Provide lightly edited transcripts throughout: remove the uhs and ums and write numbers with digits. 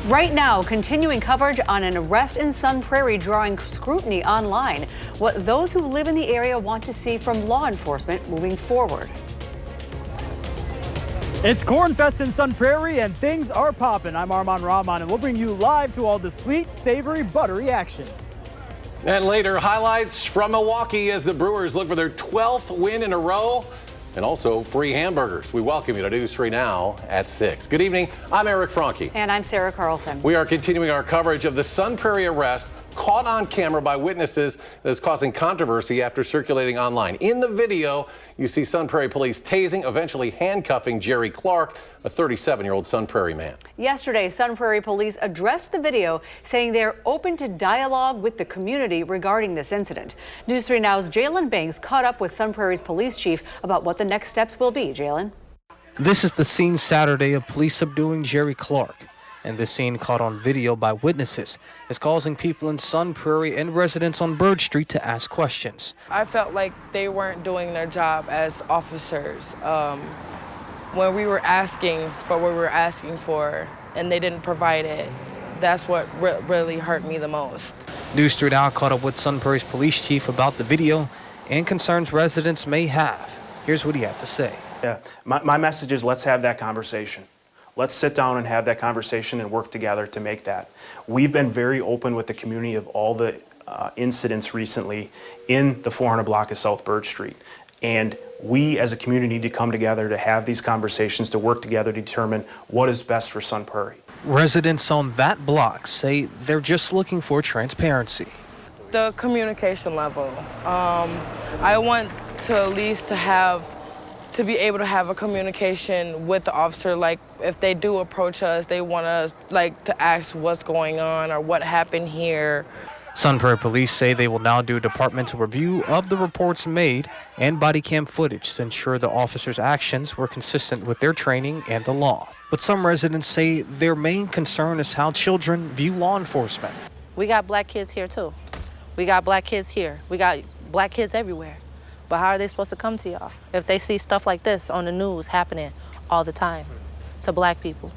Right now, continuing coverage on an arrest in Sun Prairie drawing scrutiny online. What those who live in the area want to see from law enforcement moving forward. It's Cornfest in Sun Prairie and things are popping. I'm Arman Rahman and we'll bring you live to all the sweet, savory, buttery action. And later, highlights from Milwaukee as the Brewers look for their 12th win in a row. And also free hamburgers. We welcome you to News 3 Now at 6. Good evening. I'm Eric Franke. And I'm Sarah Carlson. We are continuing our coverage of the Sun Prairie arrest caught on camera by witnesses that is causing controversy after circulating online. In the video, you see Sun Prairie police tasing, eventually handcuffing Jerry Clark, a 37-year-old Sun Prairie man. Yesterday, Sun Prairie police addressed the video, saying they're open to dialogue with the community regarding this incident. News 3 Now's Jalen Banks caught up with Sun Prairie's police chief about what the next steps will be. Jalen. This is the scene Saturday of police subduing Jerry Clark. And this scene, caught on video by witnesses, is causing people in Sun Prairie and residents on Bird Street to ask questions. I felt like they weren't doing their job as officers. When we were asking for what we were asking for and they didn't provide it, that's what really hurt me the most. News 3 Now caught up with Sun Prairie's police chief about the video and concerns residents may have. Here's what he had to say. Yeah, my message is let's have that conversation. Let's sit down and have that conversation and work together to make that. We've been very open with the community of all the incidents recently in the 400 block of South Bird Street. And we as a community need to come together to have these conversations, to work together to determine what is best for Sun Prairie. Residents on that block say they're just looking for transparency. The communication level. I want to at least to be able to have a communication with the officer, like if they do approach us, they want us to ask what's going on or what happened here. Sun Prairie police say they will now do a departmental review of the reports made and body cam footage to ensure the officers' actions were consistent with their training and the law. But some residents say their main concern is how children view law enforcement. We got black kids here too. We got black kids here. We got black kids everywhere. But how are they supposed to come to y'all if they see stuff like this on the news happening all the time to black people?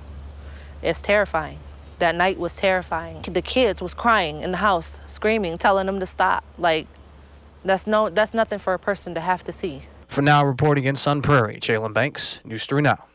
It's terrifying. That night was terrifying. The kids was crying in the house, screaming, telling them to stop. That's nothing for a person to have to see. For now, reporting in Sun Prairie, Jalen Banks, News 3 Now.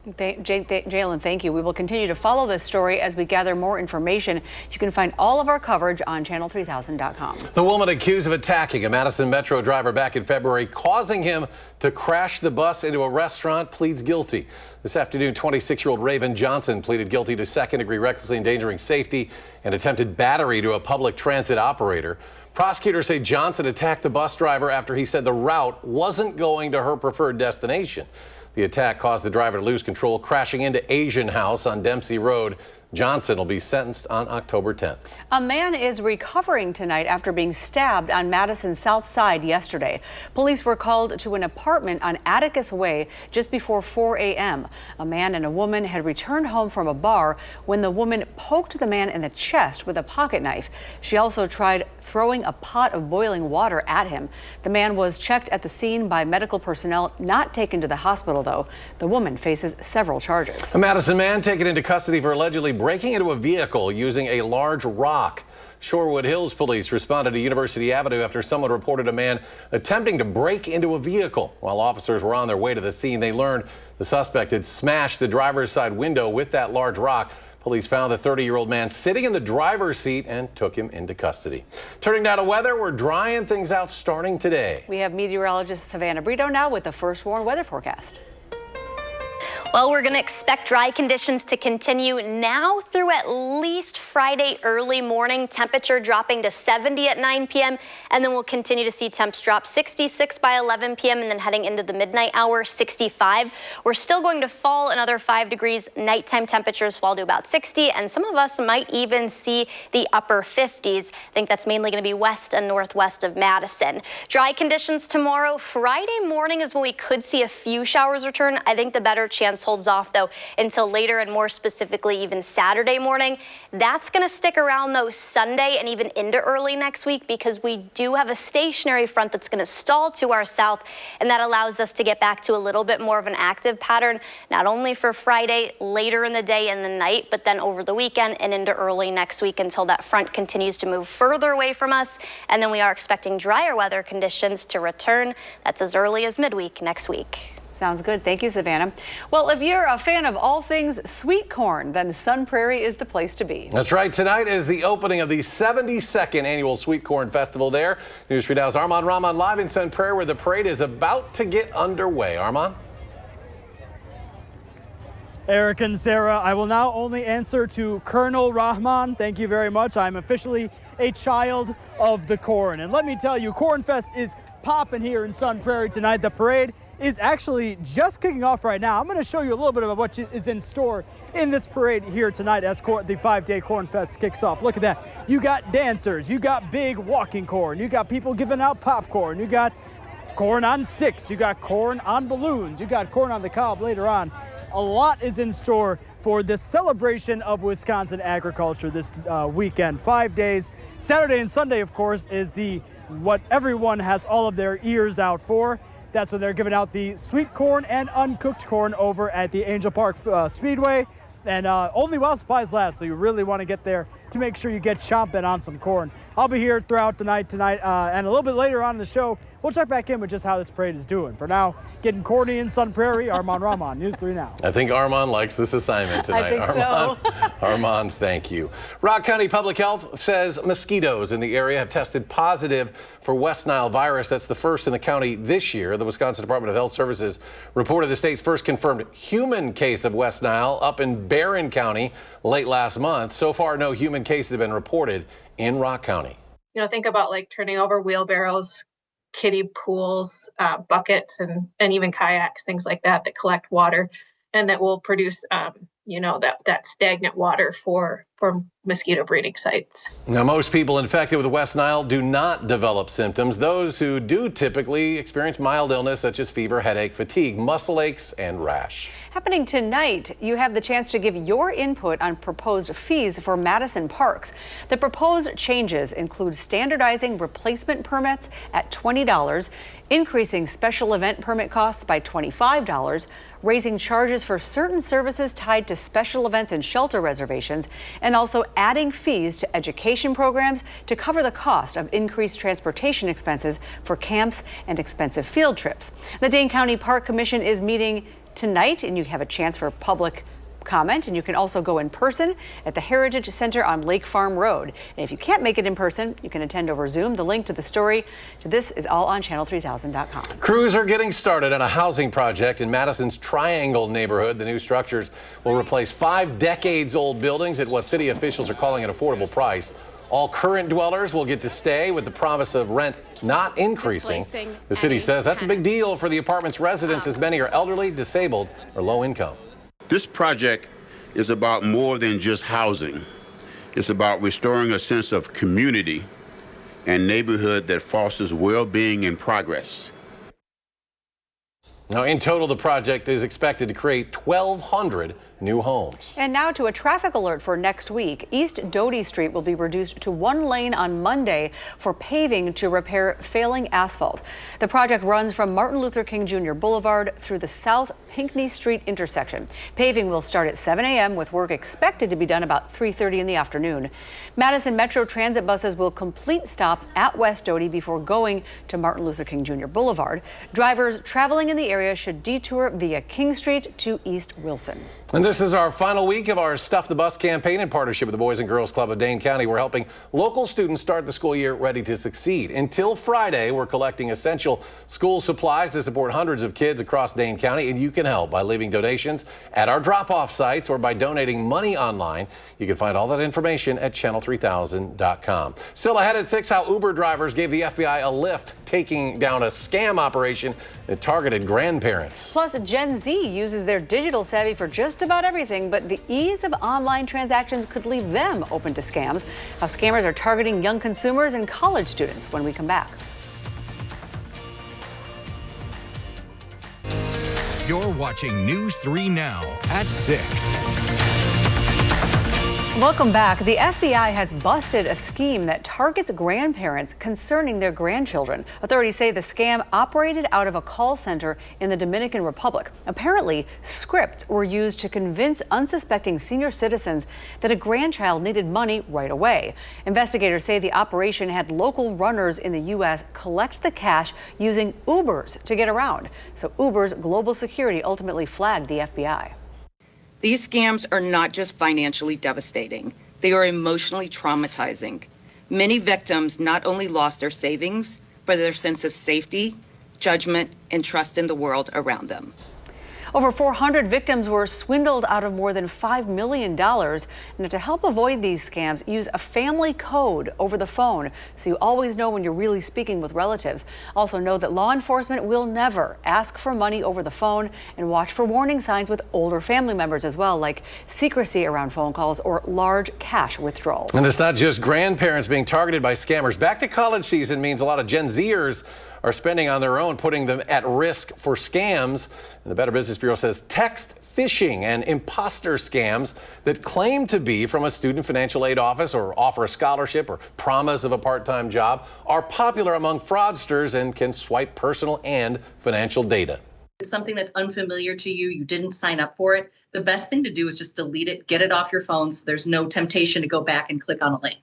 Jalen, thank you. We will continue to follow this story as we gather more information. You can find all of our coverage on channel3000.com. The woman accused of attacking a Madison Metro driver back in February, causing him to crash the bus into a restaurant, pleads guilty. This afternoon, 26-year-old Raven Johnson pleaded guilty to second-degree recklessly endangering safety and attempted battery to a public transit operator. Prosecutors say Johnson attacked the bus driver after he said the route wasn't going to her preferred destination. The attack caused the driver to lose control, crashing into Asian House on Dempsey Road. Johnson will be sentenced on October 10th. A man is recovering tonight after being stabbed on Madison's south side yesterday. Police were called to an apartment on Atticus Way just before 4 a.m. A man and a woman had returned home from a bar when the woman poked the man in the chest with a pocket knife. She also tried throwing a pot of boiling water at him. The man was checked at the scene by medical personnel, not taken to the hospital, though. The woman faces several charges. A Madison man taken into custody for allegedly breaking into a vehicle using a large rock. Shorewood Hills police responded to University Avenue after someone reported a man attempting to break into a vehicle. While officers were on their way to the scene, they learned the suspect had smashed the driver's side window with that large rock. Police found the 30-year-old man sitting in the driver's seat and took him into custody. Turning now to weather, we're drying things out starting today. We have meteorologist Savannah Brito now with the first warn weather forecast. Well, we're going to expect dry conditions to continue now through at least Friday early morning. Temperature dropping to 70 at 9 p.m. and then we'll continue to see temps drop 66 by 11 p.m. and then heading into the midnight hour, 65. We're still going to fall another 5 degrees. Nighttime temperatures fall to about 60, and some of us might even see the upper 50s. I think that's mainly going to be west and northwest of Madison. Dry conditions tomorrow. Friday morning is when we could see a few showers return. I think the better chance holds off, though, until later and more specifically even Saturday morning. That's going to stick around, though, Sunday and even into early next week because we do have a stationary front that's going to stall to our south, and that allows us to get back to a little bit more of an active pattern, not only for Friday later in the day and the night, but then over the weekend and into early next week until that front continues to move further away from us. And then we are expecting drier weather conditions to return. That's as early as midweek next week. Sounds good. Thank you, Savannah. Well, if you're a fan of all things sweet corn, then Sun Prairie is the place to be. That's right. Tonight is the opening of the 72nd annual Sweet Corn Festival there. News 3 Now's Armand Rahman live in Sun Prairie where the parade is about to get underway. Armand? Eric and Sarah, I will now only answer to Colonel Rahman. Thank you very much. I'm officially a child of the corn. And let me tell you, Corn Fest is popping here in Sun Prairie tonight. The parade is actually just kicking off right now. I'm going to show you a little bit of what is in store in this parade here tonight as the 5-day Corn Fest kicks off. Look at that. You got dancers, you got big walking corn, you got people giving out popcorn, you got corn on sticks, you got corn on balloons, you got corn on the cob later on. A lot is in store for this celebration of Wisconsin agriculture this weekend. 5 days. Saturday and Sunday, of course, is what everyone has all of their ears out for. That's when they're giving out the sweet corn and uncooked corn over at the Angel Park Speedway. And only while supplies last, so you really want to get there to make sure you get chomping on some corn. I'll be here throughout the night tonight, and a little bit later on in the show, we'll check back in with just how this parade is doing. For now, getting corny in Sun Prairie, Armand Rahman, News 3 Now. I think Armand likes this assignment tonight. I think Armand, so. Armand, thank you. Rock County Public Health says mosquitoes in the area have tested positive for West Nile virus. That's the first in the county this year. The Wisconsin Department of Health Services reported the state's first confirmed human case of West Nile up in Barron County late last month. So far, no human cases have been reported in Rock County. You know, think about like turning over wheelbarrows, kiddie pools, buckets, and even kayaks, things like that collect water and that will produce, that stagnant water for mosquito breeding sites. Now, most people infected with West Nile do not develop symptoms. Those who do typically experience mild illness such as fever, headache, fatigue, muscle aches, and rash. Happening tonight, you have the chance to give your input on proposed fees for Madison parks. The proposed changes include standardizing replacement permits at $20, increasing special event permit costs by $25, raising charges for certain services tied to special events and shelter reservations, and also adding fees to education programs to cover the cost of increased transportation expenses for camps and expensive field trips. The Dane County Park Commission is meeting tonight, and you have a chance for public comment, and you can also go in person at the Heritage Center on Lake Farm Road. And if you can't make it in person, you can attend over Zoom. The link to the story to this is all on channel3000.com. Crews are getting started on a housing project in Madison's Triangle neighborhood. The new structures will replace 5 decades-old buildings at what city officials are calling an affordable price. All current dwellers will get to stay with the promise of rent not increasing. The city says that's a big deal for the apartment's residents, as many are elderly, disabled, or low income. This project is about more than just housing. It's about restoring a sense of community and neighborhood that fosters well-being and progress. Now, in total, the project is expected to create 1,200 new homes. And now to a traffic alert for next week. East Doty Street will be reduced to 1 lane on Monday for paving to repair failing asphalt. The project runs from Martin Luther King Jr. Boulevard through the South Pinckney Street intersection. Paving will start at 7 a.m. with work expected to be done about 3:30 in the afternoon. Madison Metro Transit buses will complete stops at West Doty before going to Martin Luther King Jr. Boulevard. Drivers traveling in the area should detour via King Street to East Wilson. And this is our final week of our Stuff the Bus campaign in partnership with the Boys and Girls Club of Dane County. We're helping local students start the school year ready to succeed. Until Friday, we're collecting essential school supplies to support hundreds of kids across Dane County, and you can help by leaving donations at our drop-off sites or by donating money online. You can find all that information at channel3000.com. Still ahead at 6, how Uber drivers gave the FBI a lift, taking down a scam operation that targeted grandparents. Plus, Gen Z uses their digital savvy for just about everything, but the ease of online transactions could leave them open to scams. How scammers are targeting young consumers and college students when we come back. You're watching News 3 Now at 6. Welcome back. The FBI has busted a scheme that targets grandparents concerning their grandchildren. Authorities say the scam operated out of a call center in the Dominican Republic. Apparently, scripts were used to convince unsuspecting senior citizens that a grandchild needed money right away. Investigators say the operation had local runners in the U.S. collect the cash using Ubers to get around. So Uber's global security ultimately flagged the FBI. These scams are not just financially devastating, they are emotionally traumatizing. Many victims not only lost their savings, but their sense of safety, judgment, and trust in the world around them. Over 400 victims were swindled out of more than $5 million. And to help avoid these scams, use a family code over the phone so you always know when you're really speaking with relatives. Also know that law enforcement will never ask for money over the phone, and watch for warning signs with older family members as well, like secrecy around phone calls or large cash withdrawals. And it's not just grandparents being targeted by scammers. Back to college season means a lot of Gen Zers are spending on their own, putting them at risk for scams. And the Better Business Bureau says text phishing and imposter scams that claim to be from a student financial aid office or offer a scholarship or promise of a part-time job are popular among fraudsters and can swipe personal and financial data. It's something that's unfamiliar to you, you didn't sign up for it. The best thing to do is just delete it, get it off your phone so there's no temptation to go back and click on a link.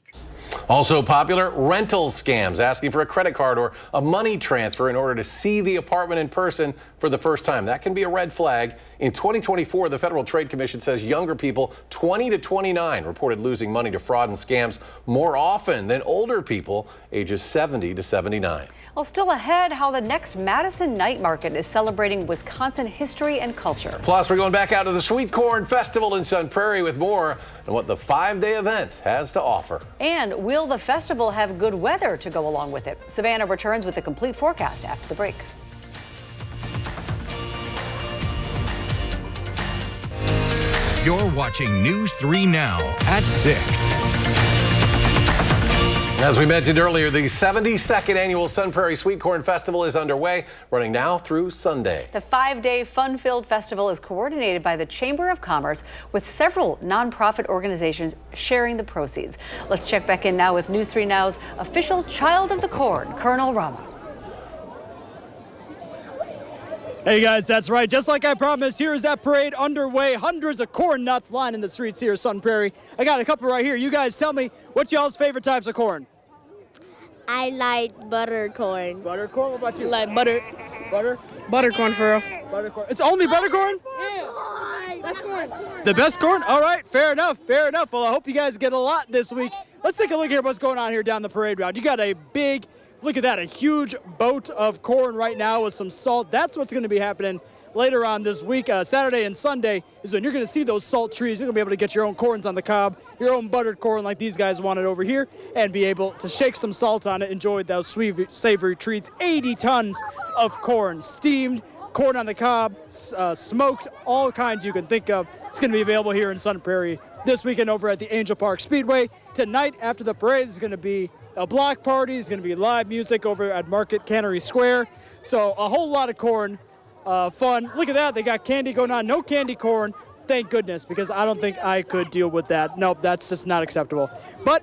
Also popular, rental scams, asking for a credit card or a money transfer in order to see the apartment in person for the first time. That can be a red flag. In 2024, the Federal Trade Commission says younger people 20 to 29 reported losing money to fraud and scams more often than older people ages 70 to 79. Well, still ahead, how the next Madison Night Market is celebrating Wisconsin history and culture. Plus, we're going back out to the Sweet Corn Festival in Sun Prairie with more on what the 5-day event has to offer. And will the festival have good weather to go along with it? Savannah returns with the complete forecast after the break. You're watching News 3 Now at 6. As we mentioned earlier, the 72nd annual Sun Prairie Sweet Corn Festival is underway, running now through Sunday. The 5-day fun-filled festival is coordinated by the Chamber of Commerce, with several nonprofit organizations sharing the proceeds. Let's check back in now with News 3 Now's official Child of the Corn, Colonel Rama. Hey guys, that's right. Just like I promised, here is that parade underway. Hundreds of corn nuts lining the streets here at Sun Prairie. I got a couple right here. You guys tell me, what's y'all's favorite types of corn? I like buttered corn. Buttered corn? What about you? Like butter. Butter? Buttered corn for real. Buttered corn. It's only buttered corn? Yeah. Best corn. The best corn? All right, fair enough, fair enough. Well, I hope you guys get a lot this week. Let's take a look here at what's going on here down the parade route. You got a big, look at that, a huge boat of corn right now with some salt. That's what's going to be happening later on this week. Saturday and Sunday is when you're going to see those salt trees. You're going to be able to get your own corns on the cob, your own buttered corn like these guys wanted over here, and be able to shake some salt on it, enjoy those sweet, savory treats. 80 tons of corn, steamed, corn on the cob, smoked, all kinds you can think of. It's going to be available here in Sun Prairie this weekend over at the Angel Park Speedway. Tonight after the parade is going to be a block party. There's going to be live music over at Market Cannery Square. So a whole lot of corn. Fun. Look at that. They got candy going on. No candy corn. Thank goodness, because I don't think I could deal with that. Nope, that's just not acceptable. But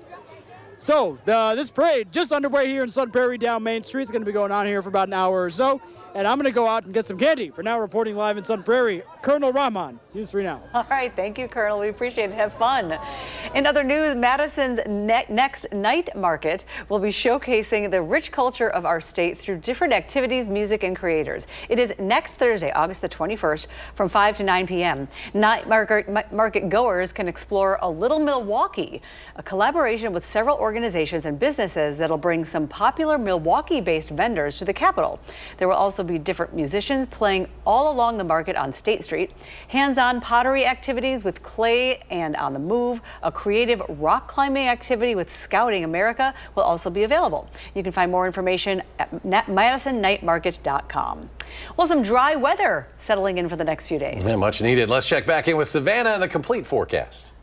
so this parade just underway here in Sun Prairie down Main Street. Is going to be going on here for about an hour or so. And I'm going to go out and get some candy. For now, reporting live in Sun Prairie, Colonel Rahman, News 3 Now. All right, thank you, Colonel. We appreciate it. Have fun. In other news, Madison's next night market will be showcasing the rich culture of our state through different activities, music, and creators. It is next Thursday, August the 21st, from 5 to 9 p.m. Night market goers can explore a Little Milwaukee, a collaboration with several organizations and businesses that'll bring some popular Milwaukee-based vendors to the capital. There will also be different musicians playing all along the market on State Street, hands-on pottery activities with clay and on the move, a creative rock climbing activity with Scouting America will also be available. You can find more information at MadisonNightMarket.com. Well, some dry weather settling in for the next few days. Yeah, much needed. Let's check back in with Savannah and the complete forecast.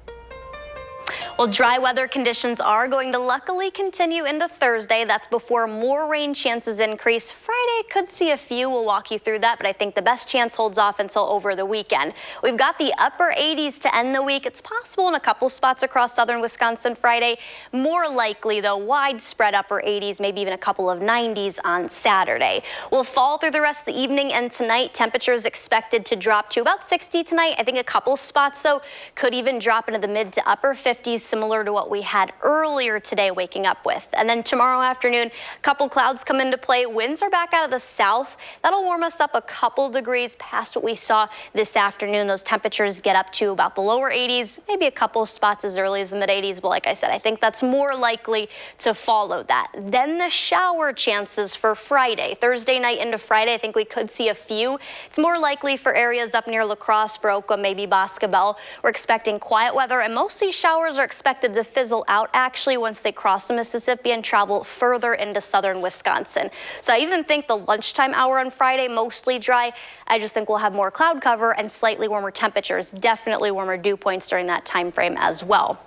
Well, dry weather conditions are going to luckily continue into Thursday. That's before more rain chances increase. Friday could see a few. We'll walk you through that, but I think the best chance holds off until over the weekend. We've got the upper 80s to end the week. It's possible in a couple spots across southern Wisconsin Friday. More likely, though, widespread upper 80s, maybe even a couple of 90s on Saturday. We'll fall through the rest of the evening and tonight. Temperatures expected to drop to about 60 tonight. I think a couple spots, though, could even drop into the mid to upper 50s, similar to what we had earlier today waking up with. And then tomorrow afternoon, a couple clouds come into play. Winds are back out of the south. That'll warm us up a couple degrees past what we saw this afternoon. Those temperatures get up to about the lower 80s, maybe a couple spots as early as the mid 80s. But like I said, I think that's more likely to follow that. Then the shower chances for Friday. Thursday night into Friday, I think we could see a few. It's more likely for areas up near La Crosse, Viroqua, maybe Boscobel. We're expecting quiet weather, and most of these showers are expected to fizzle out actually once they cross the Mississippi and travel further into southern Wisconsin. So I even think the lunchtime hour on Friday, mostly dry. I just think we'll have more cloud cover and slightly warmer temperatures, definitely warmer dew points during that time frame as well.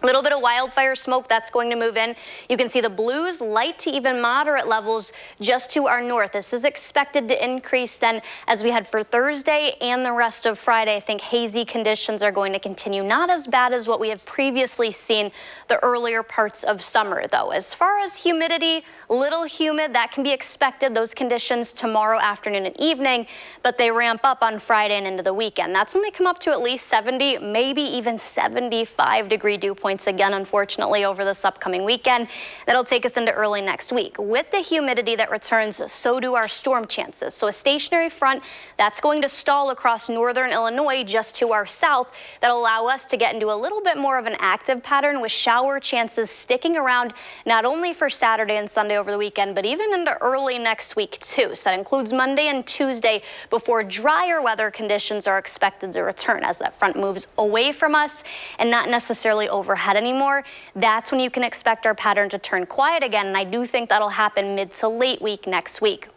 A little bit of wildfire smoke that's going to move in. You can see the blues, light to even moderate levels just to our north. This is expected to increase then as we head for Thursday and the rest of Friday. I think hazy conditions are going to continue. Not as bad as what we have previously seen the earlier parts of summer, though. As far as humidity, little humid, that can be expected. Those conditions tomorrow afternoon and evening, but they ramp up on Friday and into the weekend. That's when they come up to at least 70, maybe even 75 degree dew points again, unfortunately, over this upcoming weekend. That'll take us into early next week. With the humidity that returns, so do our storm chances. So a stationary front that's going to stall across northern Illinois just to our south. That'll allow us to get into a little bit more of an active pattern with shower chances sticking around not only for Saturday and Sunday over the weekend, but even into early next week too. So that includes Monday and Tuesday before drier weather conditions are expected to return as that front moves away from us and not necessarily overhead anymore. That's when you can expect our pattern to turn quiet again, and I do think that'll happen mid to late week next week.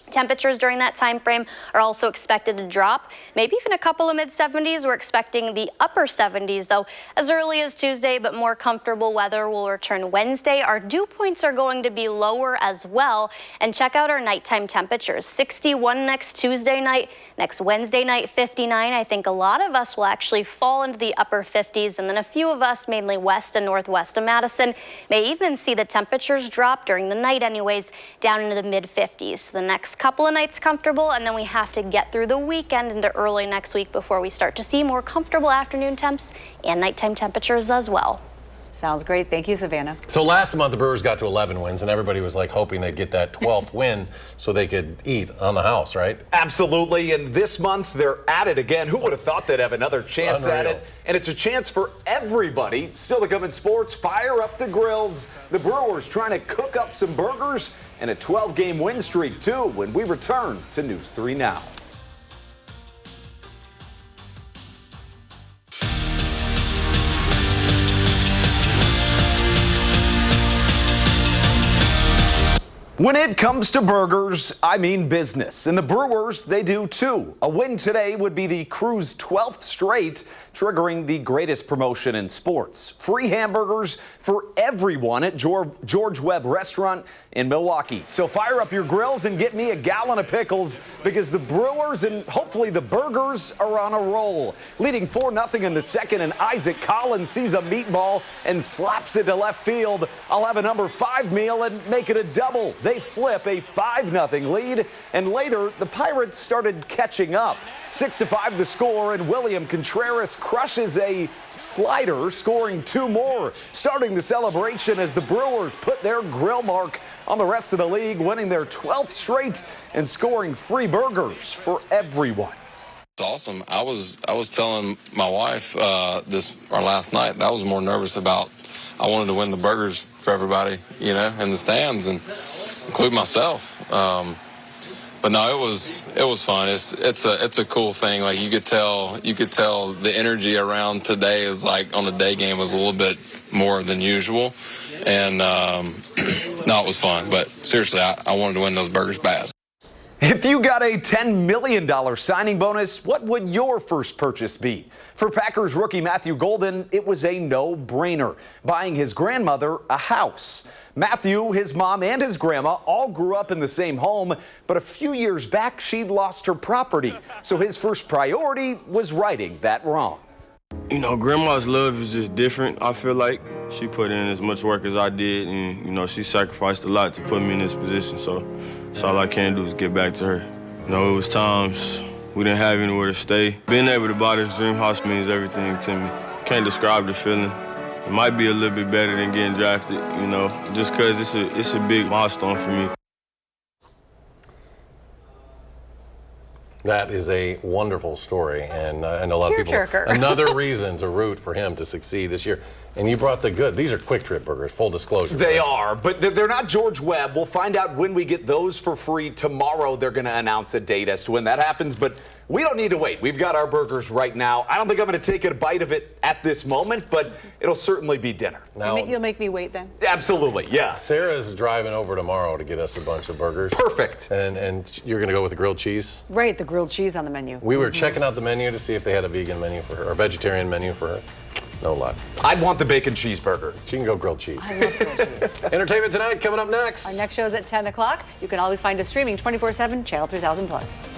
Temperatures during that time frame are also expected to drop, maybe even a couple of mid-70s. We're expecting the upper 70s, though, as early as Tuesday, but more comfortable weather will return Wednesday. Our dew points are going to be lower as well. And check out our nighttime temperatures. 61 next Tuesday night, next Wednesday night, 59. I think a lot of us will actually fall into the upper 50s, and then a few of us, mainly west and northwest of Madison, may even see the temperatures drop during the night anyways, down into the mid-50s. The next couple of nights comfortable, and then we have to get through the weekend into early next week before we start to see more comfortable afternoon temps and nighttime temperatures as well. Sounds great. Thank you, Savannah. So last month the Brewers got to 11 wins, and everybody was like hoping they'd get that 12th win so they could eat on the house, right? Absolutely. And this month they're at it again. Who would have thought they'd have another chance at it? And it's a chance for everybody. Still to come in sports, fire up the grills. The Brewers trying to cook up some burgers and a 12-game win streak too when we return to News 3 Now. When it comes to burgers, I mean business. And the Brewers, they do too. A win today would be the Crew's 12th straight, triggering the greatest promotion in sports. Free hamburgers for everyone at George Webb Restaurant in Milwaukee. So fire up your grills and get me a gallon of pickles because the Brewers and hopefully the burgers are on a roll. Leading 4-0 in the second, and Isaac Collins sees a meatball and slaps it to left field. I'll have a number 5 meal and make it a double. They flip a 5-0 lead, and later the Pirates started catching up. 6-5 the score, and William Contreras crushes a slider, scoring 2 more. Starting the celebration as the Brewers put their grill mark on the rest of the league, winning their 12th straight and scoring free burgers for everyone. It's awesome. I was telling my wife last night that I was more nervous about. I wanted to win the burgers for everybody, in the stands, and include myself. But no, it was fun. It's a cool thing. Like you could tell the energy around today is like on the day game was a little bit more than usual, and no, it was fun. But seriously, I wanted to win those burgers bad. If you got a $10 million signing bonus, what would your first purchase be? For Packers rookie Matthew Golden, it was a no-brainer, buying his grandmother a house. Matthew, his mom, and his grandma all grew up in the same home, but a few years back, she'd lost her property. So his first priority was righting that wrong. You know, grandma's love is just different, I feel like. She put in as much work as I did, and, you know, she sacrificed a lot to put me in this position, so all I can do is get back to her. You know, it was times we didn't have anywhere to stay. Being able to buy this dream house means everything to me. Can't describe the feeling. It might be a little bit better than getting drafted, you know, just because it's a big milestone for me. That is a wonderful story, and I know a lot of people. Another reason to root for him to succeed this year. And you brought the good. These are Quick Trip burgers, full disclosure. They are, but they're not George Webb. We'll find out when we get those for free tomorrow. They're going to announce a date as to when that happens, but we don't need to wait. We've got our burgers right now. I don't think I'm going to take a bite of it at this moment, but it'll certainly be dinner. Now, you'll make me wait then? Absolutely, yeah. Sarah's driving over tomorrow to get us a bunch of burgers. Perfect. And you're going to go with the grilled cheese? Right, the grilled cheese on the menu. We were checking out the menu to see if they had a vegan menu for her, or vegetarian menu for her. No luck. I'd want the bacon cheeseburger. She can go grilled cheese. I love grilled cheese. Entertainment Tonight coming up next. Our next show is at 10 o'clock. You can always find us streaming 24/7, Channel 3000+.